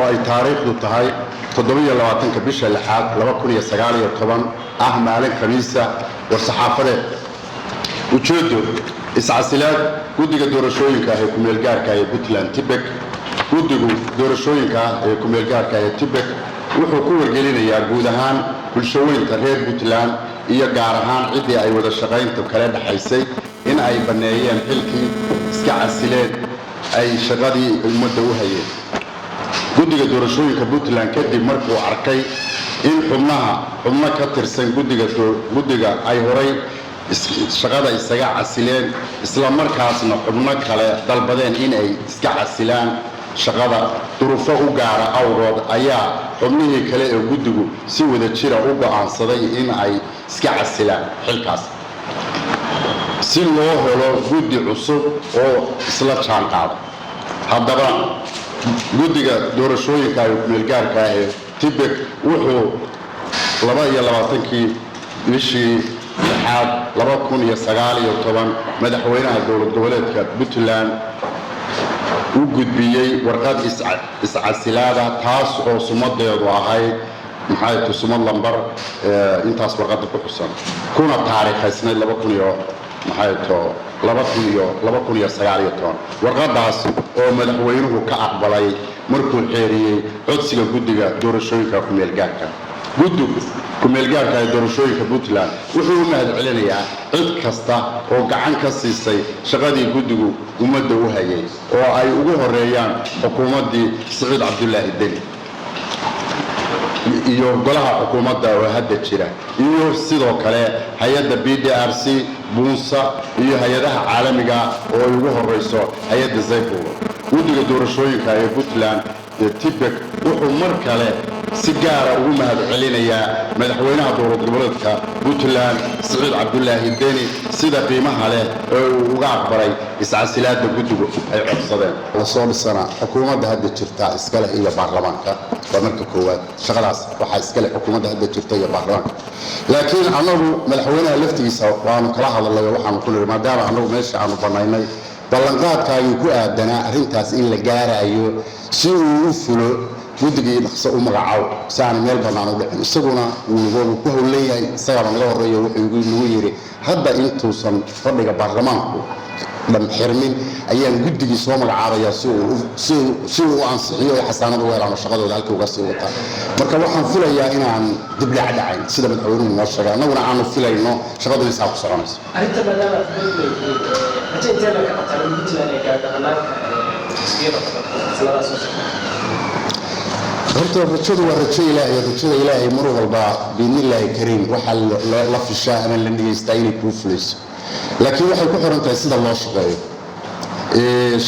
ay taariikhdu tahay 27 bisha 6 2019 ah maalin khamiisa war-saxaafadeed ujeedo iscasilaad guddiga doorashooyinka ee ku meel gaarka ee Puntland Tibek guddigu doorashooyinka ee ku meel gaarka ee Tibek wuxuu ku wargelinayaa guud ahaan bulshooyinka reer Puntland iyo gaar ahaan cidii ay wada shaqaynta kala dhaxaysay in ay baneeyeen xilkii iska casileen ay shaqadii ummadda u hayeen guddiga doorashooyinka Puntland kadib markuu arkay in xubno ka tirsan guddiga ay horay shaqada isaga casileen isla markaasna xubno kale dalbadeen in ay iska casilaan shaqada duruufo u gaara awrood ayaa xubnihii kale ee guddigu si wada jira u go'aansaday in ay iska casilaan xilkaas si loo helo guddi cusub oo isla jaan qaada haddaba guddiga doorashooyinka ee ku meel gaarka ah ee Tibek wuxuu 22 bishii 2019 madaxweynaha dowlad goboleedka Puntland u gudbiyay warqad iscasilaada taas oo sumadeedu ahayd maxay sumad lambar intaas warqadda ku xusan kuna taariikhaysnay 2019 warqadaas oo madaxweynuhu ka aqbalay markuu xeeriyay codsiga guddiga doorashooyinka ku meel gaarka guddiga ku meel gaarka ee doorashooyinka Puntland wuxuu u mahadcelinayaa cid kasta oo gacan ka siisay shaqadii guddigu ummadda u hayay oo ay ugu horeeyaan xukuumaddii Saciid Cabdullaahi Deni iyo golaha xukuumadda oo hadda jira iyo sidoo kale hay'adda BDRC Bunsa iyo hay'adaha caalamiga oo ugu horeyso hay'adda Zayfo guddiga doorashooyinka ee Puntland Tibek wuxuu mar kale si gaar ah ugu mahadcelinayaa madaxweynaha dowlad goboleedka Puntland Saciid Cabdullaahi Deni sida qiimaha leh oo uu uga aqbalay iscasilaadda guddigu ay codsadeen la soo dhisana xukuumadda hadda jirta iskale iyo baarlamaanka waa marka koowaad shaqadaas waxaa iskale xukuumadda hadda jirta iyo baarlamaanka laakiin anagu madaxweynaha laftigiisa waanu kala hadalnay waxaanu ku niri maadaama anagu meesha aanu banaynay ballanqaadkaagii ku aadanaa arrintaas in la gaarayo si uu u fulo guddigii dhaqso u magacaabo si aan meel bannaan u dhicin isaguna wuu ku howleeyahay isagaba naga horreeyo wuxuu nagu yiri hadda intuusan fadhiga baarlamaanku dhan xirmin ayaan guddigii soo magacaabaya si uu ansixiyo ay xasaanad u helaan shaqadooda halkii uga sii wataa marka waxaan filayaa inaan dib dhac dhacayn sida madaxweynuhu noo sheegay annaguna aanu filayno shaqadu isaa ku soconayso arrinta maadaama intee la ka qabtaa Puntland ee gaar ahaan horta rajadu waa rajo ilaahay mar walba biidnillaahi kariim waxa la fishaa ama la dhigaystaa inay kuu fulayso laakiin waxay ku xiran tahay sida loo shaqeeyo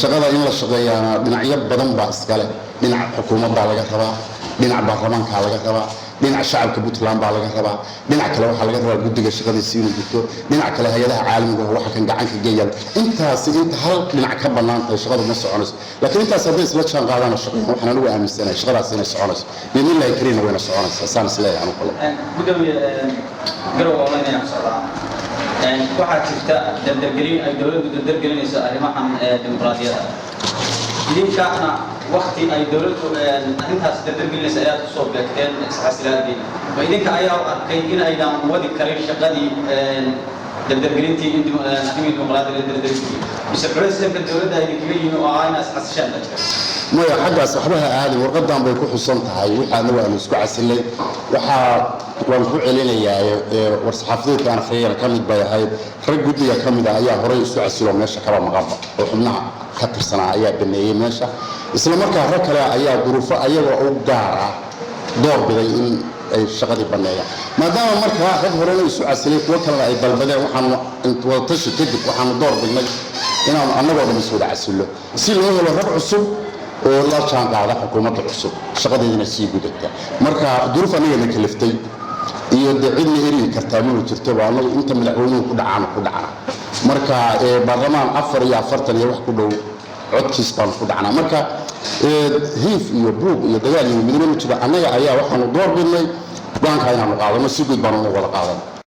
shaqada in la shaqeeyana dhinacyo badan baa iskale dhinaca xukuumadda laga rabaa dhinaca baarlamaanka laga rabaa dhinaca shacabka Puntland baa laga rabaa dhinaca kale waxa laga rabaa guddiga shaqadiisa inuu guto dhinaca kale hay'adaha caalamiga ah waxa kan gacan ka geeyaan intaas inta hal dhinac ka banaantay shaqadu ma soconayso laakiin intaas hadday isla jaan qaadaan shaqada waxaan ugu aaminsanahay shaqadaas inay soconayso biidnillaahi kariim wayna soconaysaa saan isleeyahay anu kale gudoomiye garow online ayaan socdaa waxaa jirta dardargelin ay dowladdu dardargelinayso arrimahan dimuqraadiyadda idinkaana waqti ay dowladdu arrintaas dardargelinaysa ayaad kusoo beegteen iscasilaadii ma idinka ayaa u arkay in aydan wadi karin shaqadii dardargelintii arrimihii dimuqraadiyadda dardargeliyey mise presidentka dowladda idinkaga yimi oo ah inaad iscasishaan la jira maya xaggaas waxbaha aaday warqadan bay ku xusan tahay waxaana waanu isku casilay waan ku celinayaa war-saxaafadeedka aan akhriyayna ka mid bay ahayd rag guddiga ka mid ah ayaa horey isu casilo meesha kaba maqanba oo xubnaha ka tirsanaa ayaa baneeyey meesha isla markaa rag kale ayaa duruufo ayaga u gaar ah door biday in ay shaqadii baneeyaan maadaama markaa rag horena isu casilay kuwo kalena ay dalbadeen waxaanu wadatashi kadib waxaanu door bignay inaanu annagoo dhan is wada casilo si loo helo rag cusub oo la jaan qaada xukuumadda cusub shaqadeedina sii gudubta marka duruuf anigana kaliftay iyo cid la eri kartaa ma jirto waa annagu inta madaxweynuhu ku dhacana marka baarlamaan 4 iyo 40 iyo wax ku dhow codkiis baan ku dhacnaa marka hiif iyo buug iyo dagaal iyo midnimo jira annaga ayaa waxaanu door bidnay go'aanka inaanu qaadano si guud baan ugu wada qaadan